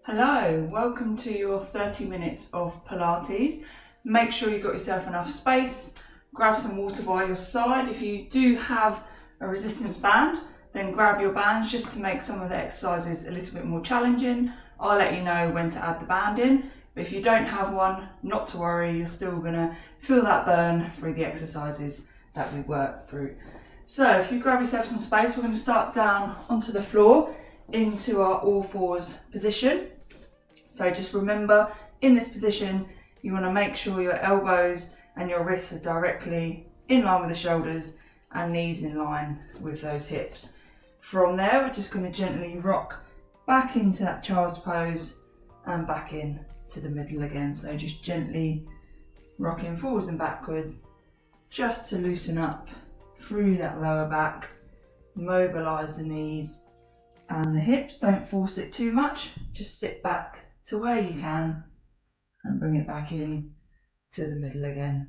Hello, welcome to your 30 minutes of Pilates. Make sure you've got yourself enough space, grab some water by your side. If you do have a resistance band, then grab your bands just to make some of the exercises a little bit more challenging. I'll let you know when to add the band in, but if you don't have one, not to worry, you're still going to feel that burn through the exercises that we work through. So if you grab yourself some space, we're going to start down onto the floor into our all fours position. So just remember, in this position, you want to make sure your elbows and your wrists are directly in line with the shoulders and knees in line with those hips. From there, we're just going to gently rock back into that child's pose and back in to the middle again. So just gently rocking forwards and backwards, just to loosen up through that lower back, mobilise the knees and the hips. Don't force it too much, just sit back to where you can and bring it back in to the middle again.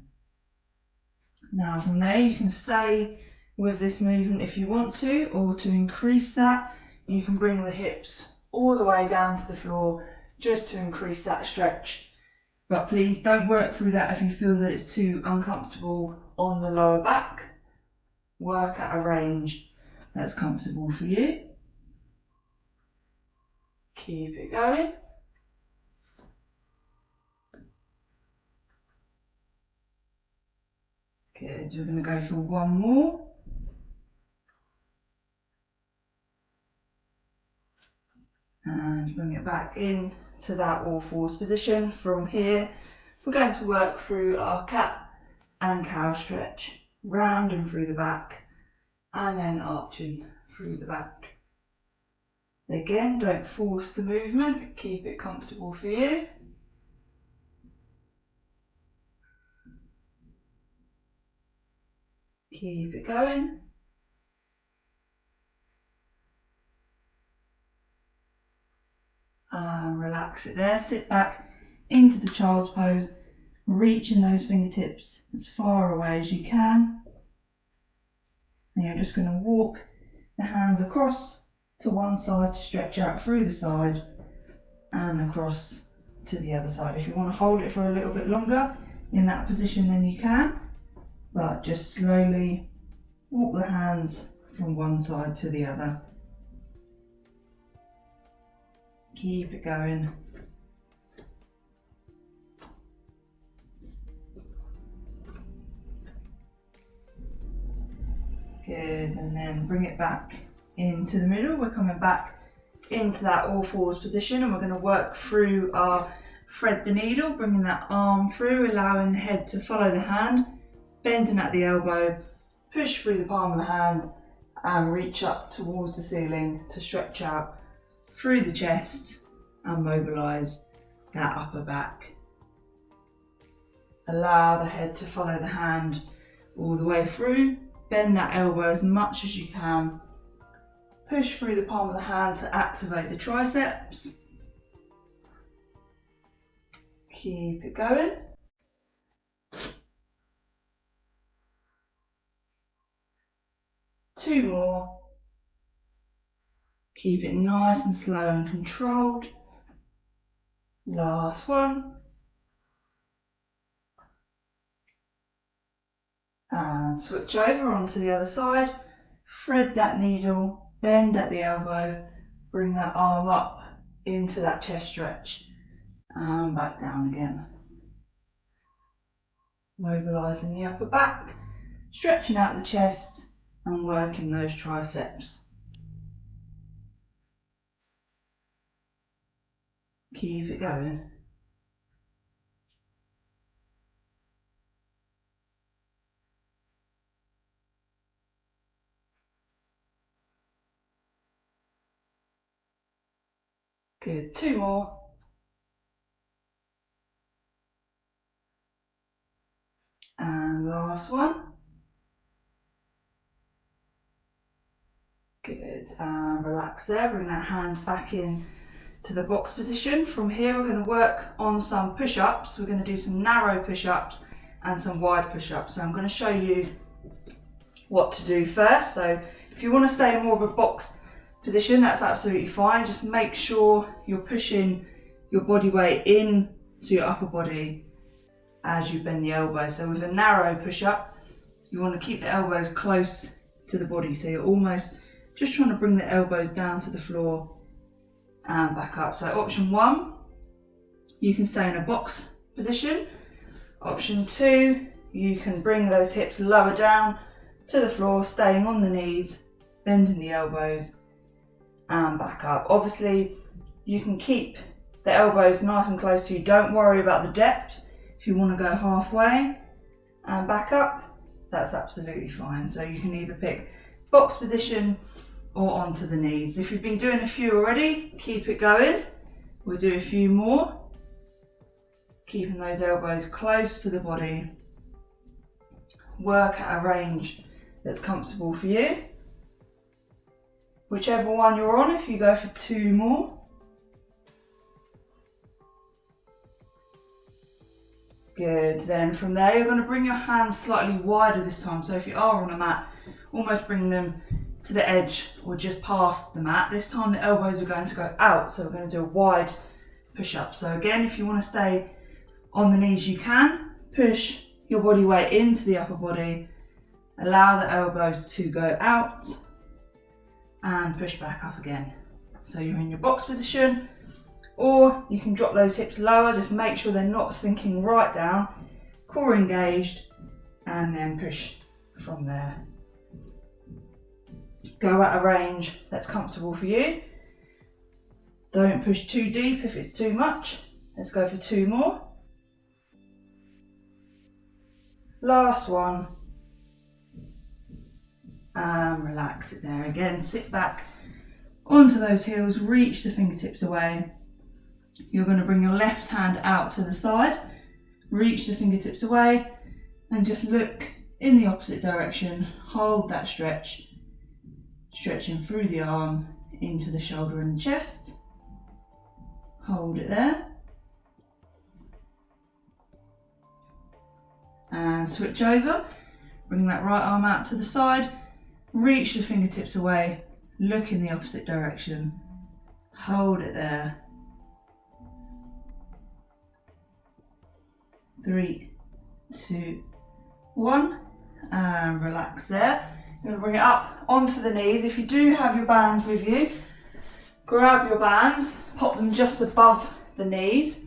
Now from there you can stay with this movement if you want to, or to increase that you can bring the hips all the way down to the floor just to increase that stretch. But please don't work through that if you feel that it's too uncomfortable on the lower back. Work at a range that's comfortable for you. Keep it going. Good, we're going to go for one more. And bring it back in to that all fours position. From here, we're going to work through our cat and cow stretch, round and through the back, and then arching through the back. Again, don't force the movement, keep it comfortable for you. Keep it going. And relax it there. Sit back into the child's pose, reaching those fingertips as far away as you can. And you're just going to walk the hands across to one side to stretch out through the side and across to the other side. If you want to hold it for a little bit longer in that position, then you can. But just slowly walk the hands from one side to the other. Keep it going. Good, and then bring it back into the middle. We're coming back into that all fours position and we're going to work through our thread the needle, bringing that arm through, allowing the head to follow the hand. Bending at the elbow, push through the palm of the hand and reach up towards the ceiling to stretch out through the chest and mobilise that upper back. Allow the head to follow the hand all the way through. Bend that elbow as much as you can. Push through the palm of the hand to activate the triceps. Keep it going. Two more. Keep it nice and slow and controlled. Last one. And switch over onto the other side. Thread that needle, bend at the elbow, bring that arm up into that chest stretch and back down again. Mobilising the upper back, stretching out the chest and working those triceps. Keep it going. Good, two more. And last one. Good, and relax there, bring that hand back in to the box position. From here we're going to work on some push-ups. We're going to do some narrow push-ups and some wide push-ups. So I'm going to show you what to do first. So if you want to stay in more of a box position, that's absolutely fine. Just make sure you're pushing your body weight in to your upper body as you bend the elbows. So with a narrow push up, you want to keep the elbows close to the body. So you're almost just trying to bring the elbows down to the floor and back up. So option 1, you can stay in a box position. Option 2, you can bring those hips lower down to the floor, staying on the knees, bending the elbows and back up. Obviously, you can keep the elbows nice and close to you. Don't worry about the depth. If you want to go halfway and back up, that's absolutely fine. So you can either pick box position or onto the knees. If you've been doing a few already, keep it going. We'll do a few more. Keeping those elbows close to the body. Work at a range that's comfortable for you. Whichever one you're on, if you go for 2 more. Good, then from there you're going to bring your hands slightly wider this time. So if you are on a mat, almost bring them to the edge or just past the mat. This time the elbows are going to go out, so we're going to do a wide push-up. So again, if you want to stay on the knees, you can. Push your body weight into the upper body. Allow the elbows to go out and push back up again. So you're in your box position, or you can drop those hips lower. Just make sure they're not sinking right down. Core engaged, and then push from there. Go at a range that's comfortable for you. Don't push too deep if it's too much. Let's go for 2 more. Last one. And relax it there. Again, sit back onto those heels, reach the fingertips away. You're going to bring your left hand out to the side, reach the fingertips away, and just look in the opposite direction. Hold that stretch, stretching through the arm into the shoulder and chest. Hold it there. And switch over. Bring that right arm out to the side, reach the fingertips away, look in the opposite direction. Hold it there. 3, 2, 1, and relax there. You're going to bring it up onto the knees. If you do have your bands with you, grab your bands, pop them just above the knees.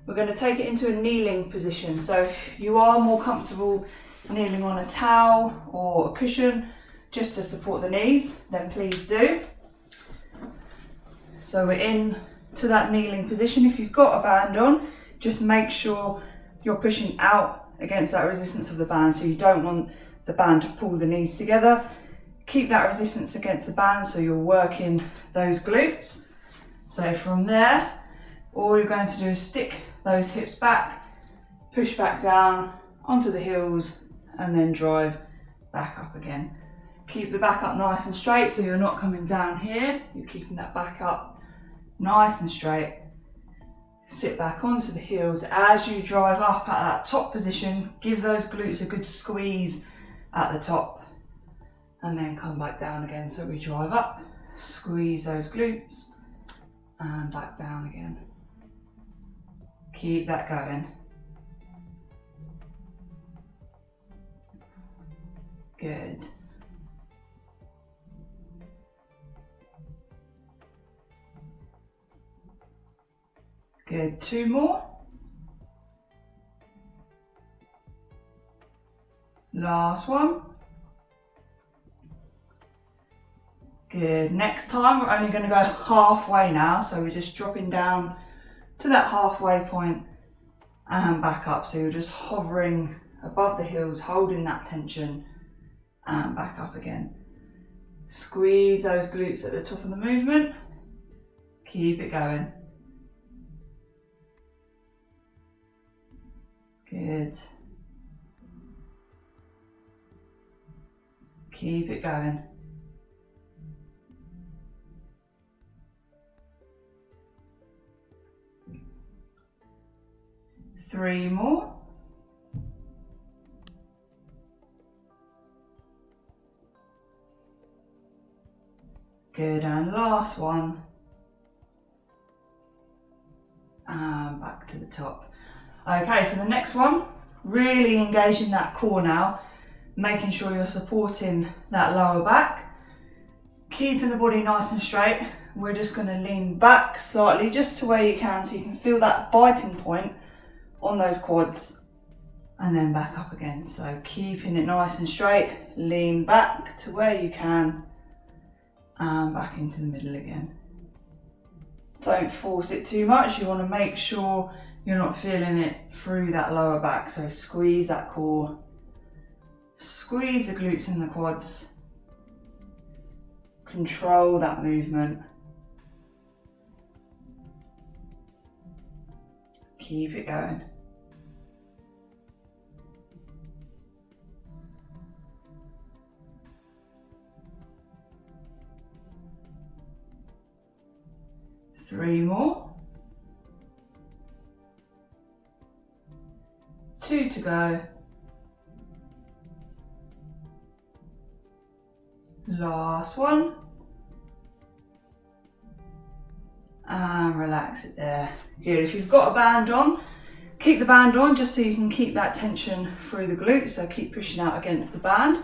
We're going to take it into a kneeling position. So if you are more comfortable kneeling on a towel or a cushion just to support the knees, then please do. So we're in to that kneeling position. If you've got a band on, just make sure you're pushing out against that resistance of the band, so you don't want the band to pull the knees together. Keep that resistance against the band so you're working those glutes. So from there, all you're going to do is stick those hips back, push back down onto the heels, and then drive back up again. Keep the back up nice and straight, so you're not coming down here. You're keeping that back up nice and straight. Sit back onto the heels. As you drive up at that top position, give those glutes a good squeeze at the top, and then come back down again. So we drive up, squeeze those glutes, and back down again. Keep that going. Good. Good, 2 more. Last one. Good, next time we're only going to go halfway now, so we're just dropping down to that halfway point and back up. So you're just hovering above the heels, holding that tension, and back up again. Squeeze those glutes at the top of the movement. Keep it going. Good. Keep it going. Three more. Good, and last Last one. And back to the top. Okay, for the next one, really engaging that core now, making sure you're supporting that lower back, keeping the body nice and straight. We're just going to lean back slightly, just to where you can, so you can feel that biting point on those quads, and then back up again. So keeping it nice and straight, lean back to where you can, and back into the middle again. Don't force it too much. You want to make sure you're not feeling it through that lower back. So squeeze that core, squeeze the glutes and the quads, control that movement. Keep it going. Three more. 2 to go. Last one. And relax it there. Good. If you've got a band on, keep the band on just so you can keep that tension through the glutes. So keep pushing out against the band.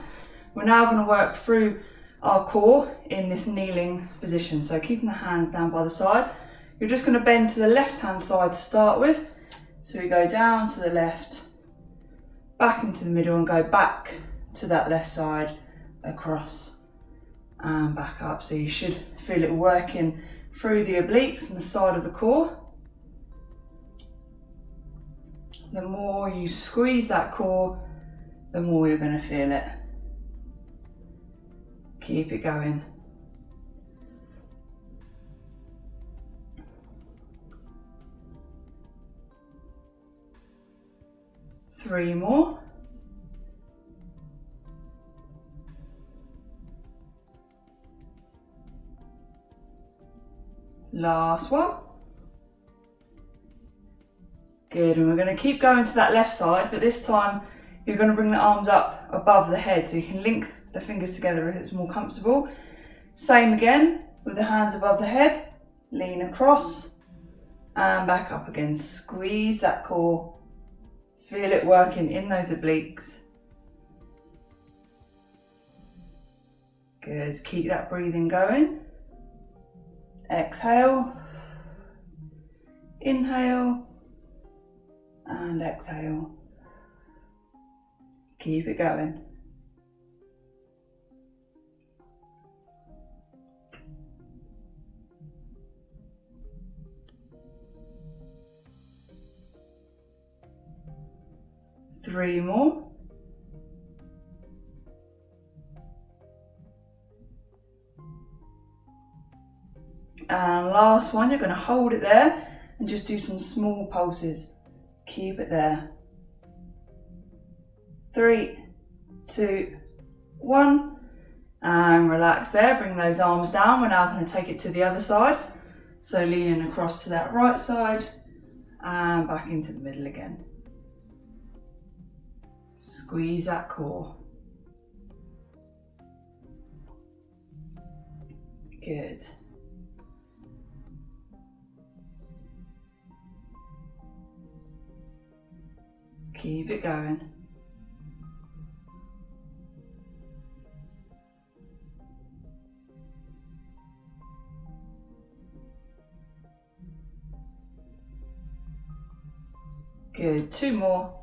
We're now going to work through our core in this kneeling position. So keeping the hands down by the side. You're just going to bend to the left hand side to start with. So we go down to the left, back into the middle, and go back to that left side, across and back up. So you should feel it working through the obliques and the side of the core. The more you squeeze that core, the more you're going to feel it. Keep it going. Three more. Last one. Good, and we're going to keep going to that left side, but this time you're going to bring the arms up above the head so you can link the fingers together if it's more comfortable. Same again, with the hands above the head, lean across and back up again. Squeeze that core, feel it working in those obliques. Good, keep that breathing going. Exhale, inhale, and exhale. Keep it going. Three more. And last one, you're going to hold it there and just do some small pulses. Keep it there. 3, 2, 1. And relax there. Bring those arms down. We're now going to take it to the other side. So leaning across to that right side and back into the middle again. Squeeze that core. Good. Keep it going. Good, 2 more.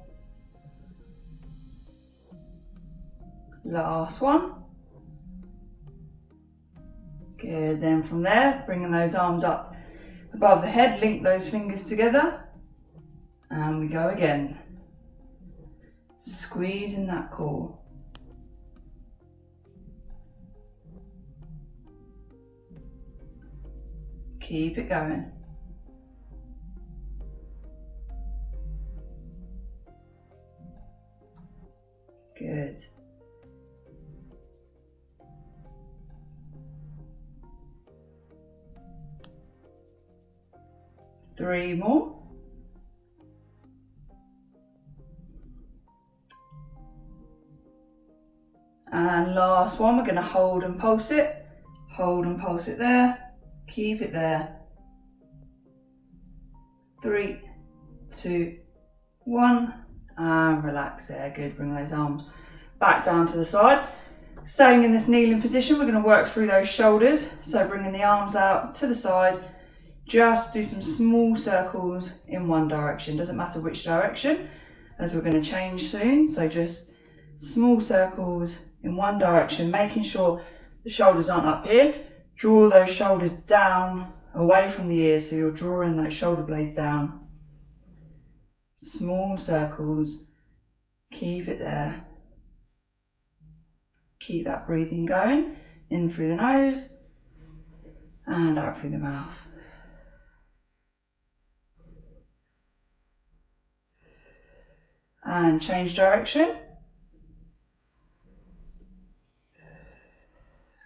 Last one. Good, then from there, bringing those arms up above the head, link those fingers together, and we go again. Squeezing that core. Keep it going. Good. Three more. And last one, we're going to hold and pulse it. Hold and pulse it there. Keep it there. 3, 2, 1, and relax there. Good. Bring those arms back down to the side. Staying in this kneeling position, we're going to work through those shoulders. So bringing the arms out to the side, just do some small circles in one direction. Doesn't matter which direction, as we're going to change soon. So just small circles in one direction, making sure the shoulders aren't up here. Draw those shoulders down away from the ears, so you're drawing those shoulder blades down. Small circles, keep it there. Keep that breathing going, in through the nose and out through the mouth. And change direction.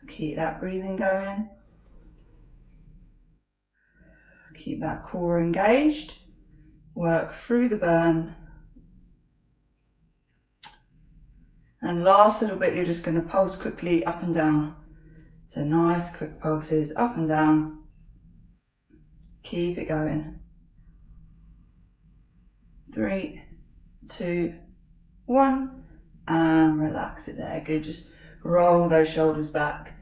Keep that breathing going. Keep that core engaged. Work through the burn. And last little bit, you're just going to pulse quickly up and down. So nice quick pulses up and down. Keep it going. 3, 2, 1, and relax it there. Good. Just roll those shoulders back,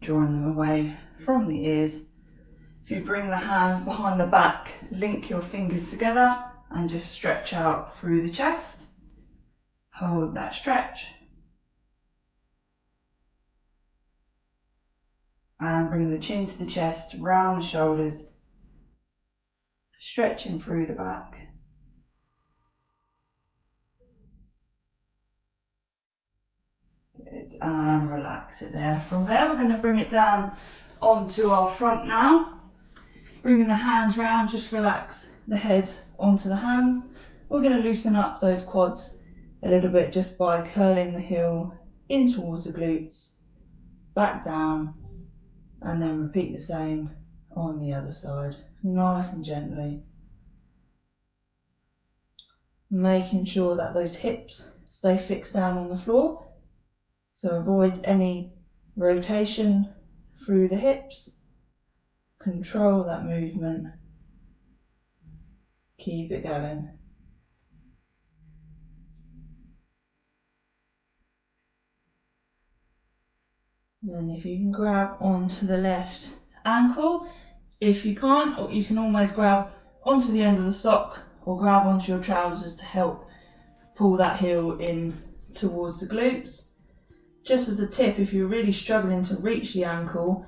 drawing them away from the ears. If you bring the hands behind the back, link your fingers together and just stretch out through the chest. Hold that stretch. And bring the chin to the chest, round the shoulders, stretching through the back. Good, and relax it there. From there, we're going to bring it down onto our front now. Bringing the hands round, just relax the head onto the hands. We're going to loosen up those quads a little bit just by curling the heel in towards the glutes, back down, and then repeat the same on the other side, nice and gently. Making sure that those hips stay fixed down on the floor, so avoid any rotation through the hips. Control that movement. Keep it going. Then if you can grab onto the left ankle, if you can't, or you can always grab onto the end of the sock or grab onto your trousers to help pull that heel in towards the glutes. Just as a tip, if you're really struggling to reach the ankle,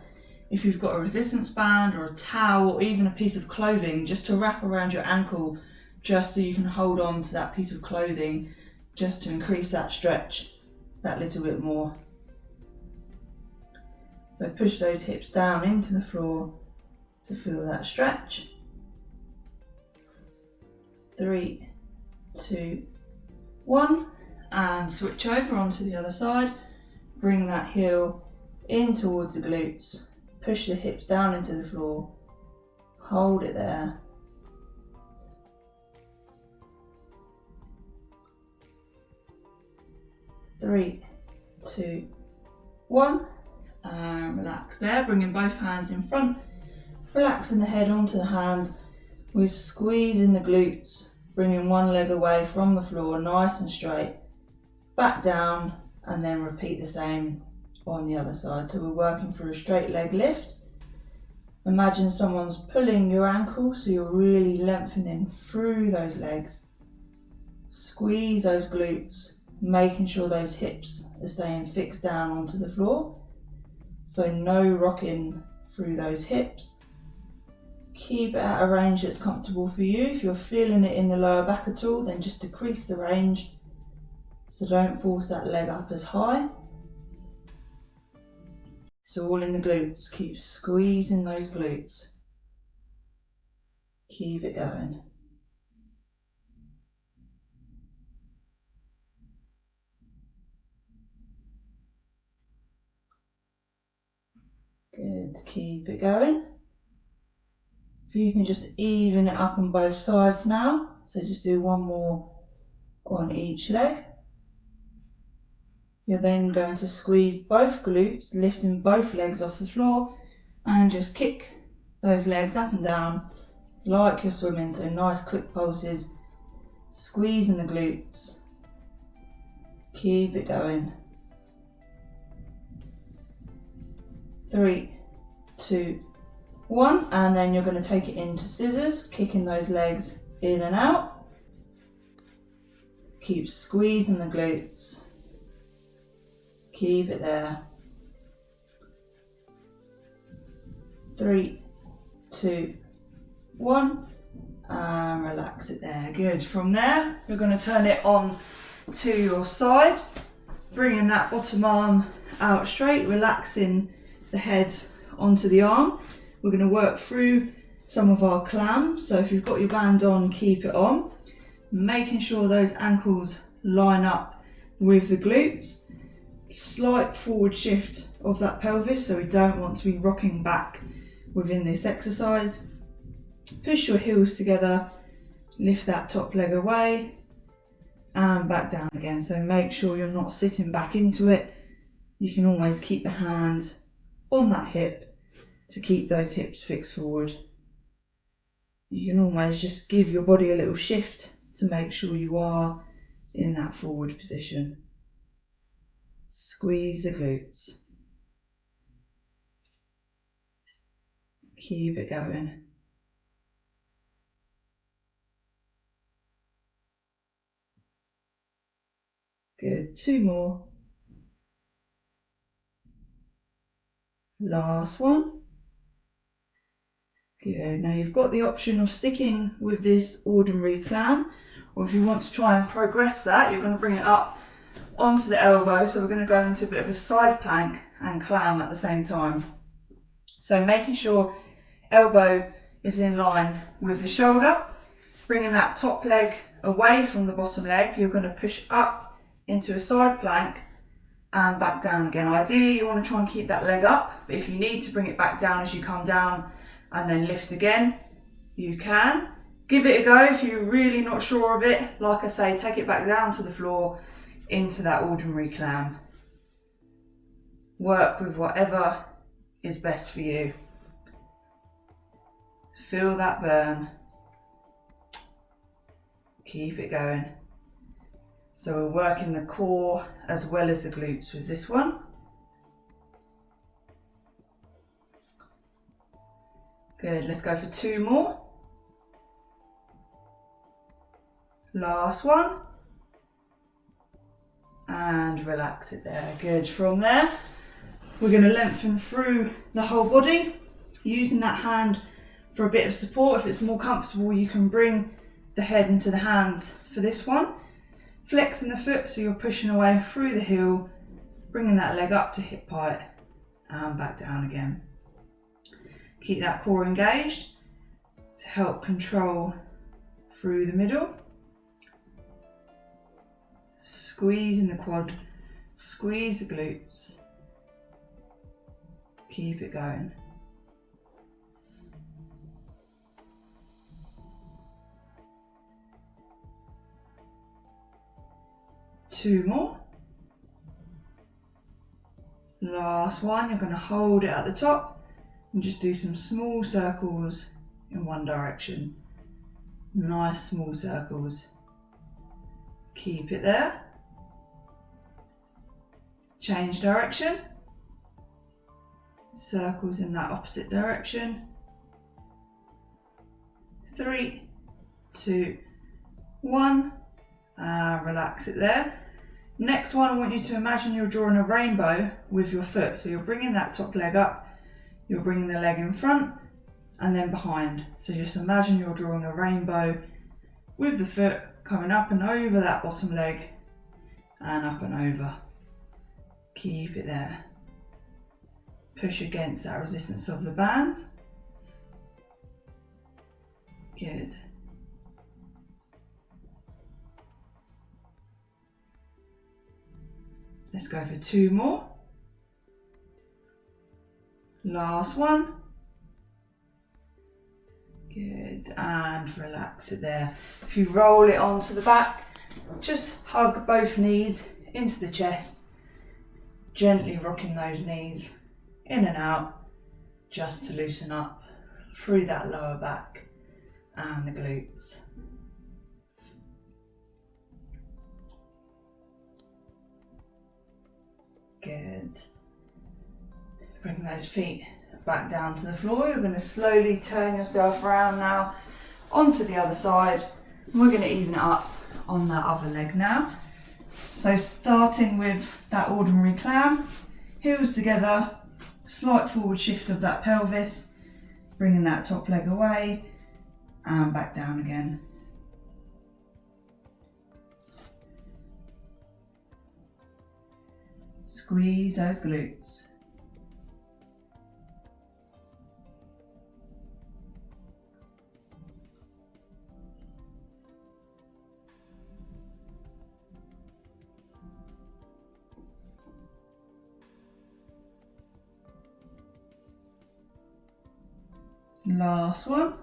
if you've got a resistance band or a towel or even a piece of clothing, just to wrap around your ankle, just so you can hold on to that piece of clothing, just to increase that stretch that little bit more. So push those hips down into the floor to feel that stretch. 3, 2, 1, and switch over onto the other side. Bring that heel in towards the glutes. Push the hips down into the floor. Hold it there. Three, 2, 1. And relax there, bringing both hands in front, relaxing the head onto the hands. We're squeezing the glutes, bringing one leg away from the floor, nice and straight, back down, and then repeat the same on the other side. So we're working for a straight leg lift. Imagine someone's pulling your ankle, so you're really lengthening through those legs. Squeeze those glutes, making sure those hips are staying fixed down onto the floor. So no rocking through those hips. Keep it at a range that's comfortable for you. If you're feeling it in the lower back at all, then just decrease the range. So don't force that leg up as high. So all in the glutes, keep squeezing those glutes. Keep it going. Good, keep it going. If you can just even it up on both sides now. So just do one more on each leg. You're then going to squeeze both glutes, lifting both legs off the floor, and just kick those legs up and down like you're swimming, so nice quick pulses, squeezing the glutes. Keep it going. 3, 2, 1, and then you're going to take it into scissors, kicking those legs in and out. Keep squeezing the glutes. Keep it there. 3, 2, 1, and relax it there. Good. From there, you're going to turn it on to your side, bringing that bottom arm out straight, relaxing the head onto the arm. We're going to work through some of our clams, so if you've got your band on, keep it on, making sure those ankles line up with the glutes. Slight forward shift of that pelvis, so we don't want to be rocking back within this exercise. Push your heels together, lift that top leg away and back down again, so make sure you're not sitting back into it. You can always keep the hand on that hip to keep those hips fixed forward. You can always just give your body a little shift to make sure you are in that forward position. Squeeze the glutes. Keep it going. Good. 2 more. Last one. Good. Now you've got the option of sticking with this ordinary clam, or if you want to try and progress that, you're going to bring it up onto the elbow. So we're going to go into a bit of a side plank and clam at the same time. So making sure elbow is in line with the shoulder, bringing that top leg away from the bottom leg. You're going to push up into a side plank and back down again. Ideally you want to try and keep that leg up, but if you need to bring it back down as you come down and then lift again, you can. Give it a go if you're really not sure of it. Like I say, take it back down to the floor into that ordinary clam. Work with whatever is best for you. Feel that burn. Keep it going. So we're working the core as well as the glutes with this one. Good, let's go for 2 more. Last one. And relax it there. Good. From there, we're going to lengthen through the whole body, using that hand for a bit of support. If it's more comfortable, you can bring the head into the hands for this one. Flexing the foot so you're pushing away through the heel, bringing that leg up to hip height and back down again. Keep that core engaged to help control through the middle. Squeezing the quad, squeeze the glutes. Keep it going. Two more. Last one, you're going to hold it at the top and just do some small circles in one direction. Nice small circles. Keep it there. Change direction. Circles in that opposite direction. 3, 2, 1. Relax it there. Next one, I want you to imagine you're drawing a rainbow with your foot. So you're bringing that top leg up, you're bringing the leg in front and then behind. So just imagine you're drawing a rainbow with the foot coming up and over that bottom leg and up and over. Keep it there. Push against that resistance of the band. Good. Let's go for 2 more. Last one. Good, and relax it there. If you roll it onto the back, just hug both knees into the chest, gently rocking those knees in and out, just to loosen up through that lower back and the glutes. Good. Bring those feet back down to the floor. You're going to slowly turn yourself around now onto the other side. And we're going to even it up on that other leg now. So starting with that ordinary clam, heels together, slight forward shift of that pelvis, bringing that top leg away and back down again. Squeeze those glutes. Last one.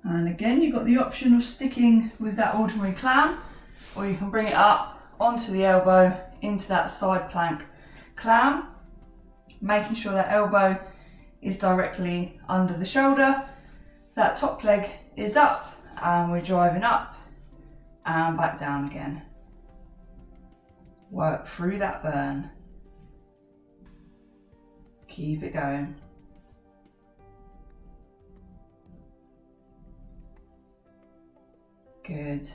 And again, you've got the option of sticking with that ordinary clam, or you can bring it up onto the elbow into that side plank clam, making sure that elbow is directly under the shoulder, that top leg is up, and we're driving up and back down again. Work through that burn. Keep it going. Good.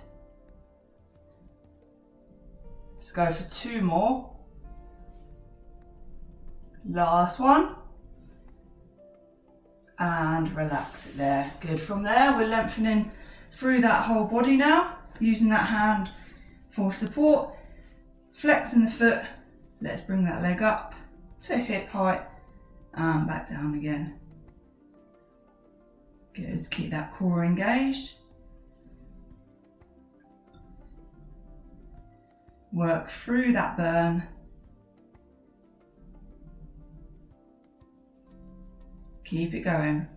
Let's go for 2 more. Last one. And relax it there. Good. From there, we're lengthening through that whole body now, using that hand for support. Flexing the foot. Let's bring that leg up to hip height and back down again. Good. Keep that core engaged. Work through that burn. Keep it going.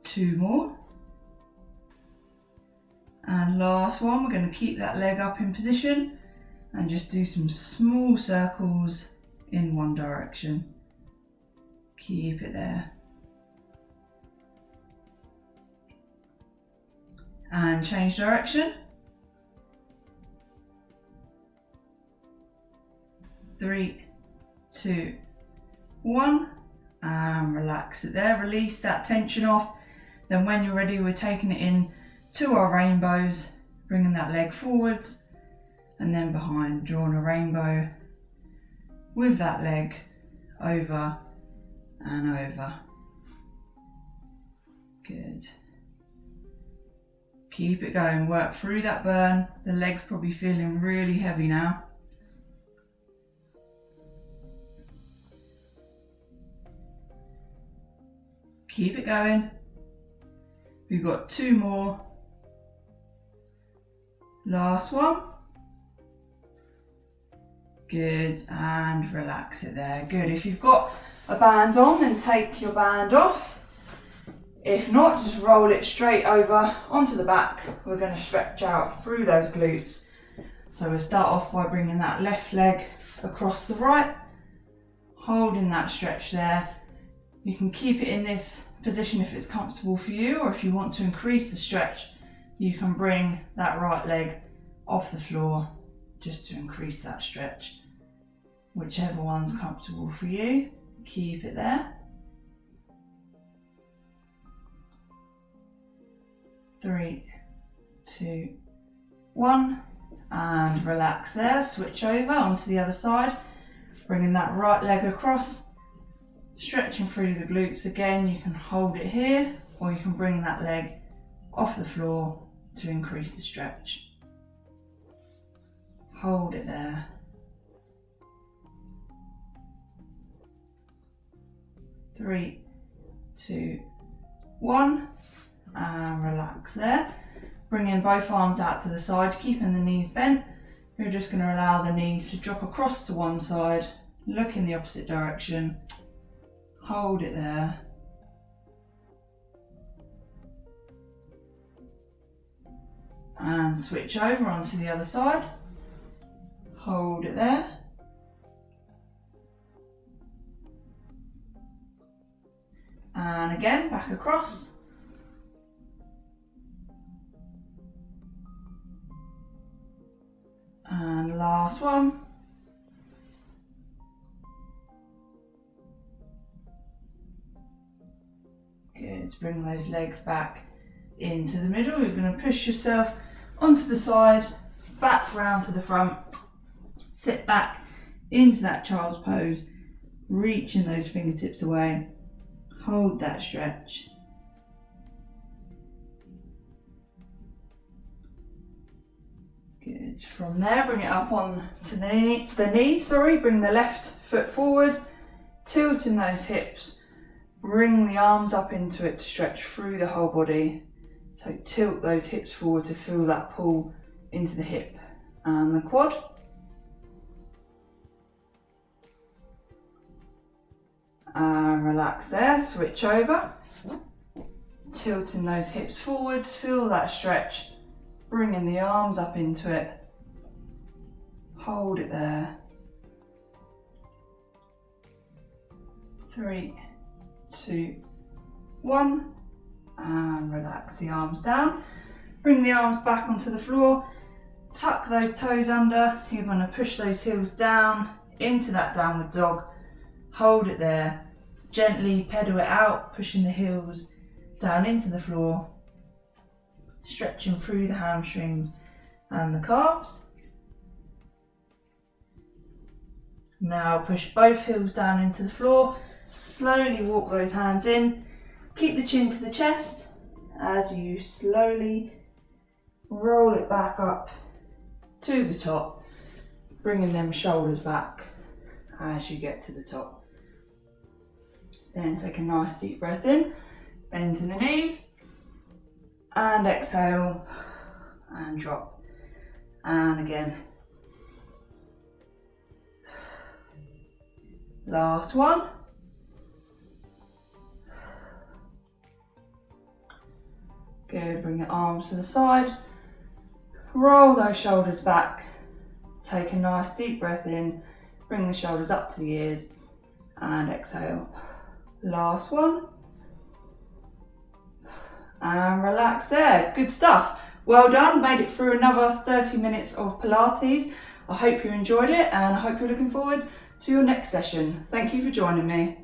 Two more. And last one, we're going to keep that leg up in position and just do some small circles in one direction. Keep it there. And change direction. 3, 2, 1, and relax it there. Release that tension off. Then when you're ready, we're taking it in to our rainbows, bringing that leg forwards and then behind, drawing a rainbow with that leg over and over. Good. Keep it going, work through that burn. The leg's probably feeling really heavy now. Keep it going. We've got 2 more. Last one. Good, and relax it there. Good. If you've got a band on, then take your band off. If not, just roll it straight over onto the back. We're going to stretch out through those glutes. So we'll start off by bringing that left leg across the right, holding that stretch there. You can keep it in this position if it's comfortable for you, or if you want to increase the stretch, you can bring that right leg off the floor just to increase that stretch. Whichever one's comfortable for you, keep it there. 3, 2, 1, and relax there. Switch over onto the other side, bringing that right leg across, stretching through the glutes. Again, you can hold it here, or you can bring that leg off the floor to increase the stretch. Hold it there. 3, 2, 1. And relax there. Bringing both arms out to the side, keeping the knees bent. You're just going to allow the knees to drop across to one side, look in the opposite direction, hold it there. And switch over onto the other side. Hold it there. And again, back across. And last one. Good, bring those legs back into the middle. You're going to push yourself onto the side, back round to the front, sit back into that child's pose, reaching those fingertips away, hold that stretch. Good, from there bring it up on to the knees, bring the left foot forward, tilting those hips, bring the arms up into it to stretch through the whole body. So tilt those hips forward to feel that pull into the hip and the quad. And relax there, switch over. Tilting those hips forwards, feel that stretch. Bringing the arms up into it. Hold it there. 3, 2, 1. And relax the arms down. Bring the arms back onto the floor. Tuck those toes under. You're going to push those heels down into that downward dog. Hold it there. Gently pedal it out, pushing the heels down into the floor. Stretching through the hamstrings and the calves. Now push both heels down into the floor. Slowly walk those hands in. Keep the chin to the chest as you slowly roll it back up to the top, bringing them shoulders back as you get to the top. Then take a nice deep breath in, bend in the knees, and exhale, and drop. And again. Last one. Good, bring the arms to the side, roll those shoulders back, take a nice deep breath in, bring the shoulders up to the ears, and exhale. Last one. And relax there. Good stuff. Well done. Made it through another 30 minutes of Pilates. I hope you enjoyed it and I hope you're looking forward to your next session. Thank you for joining me.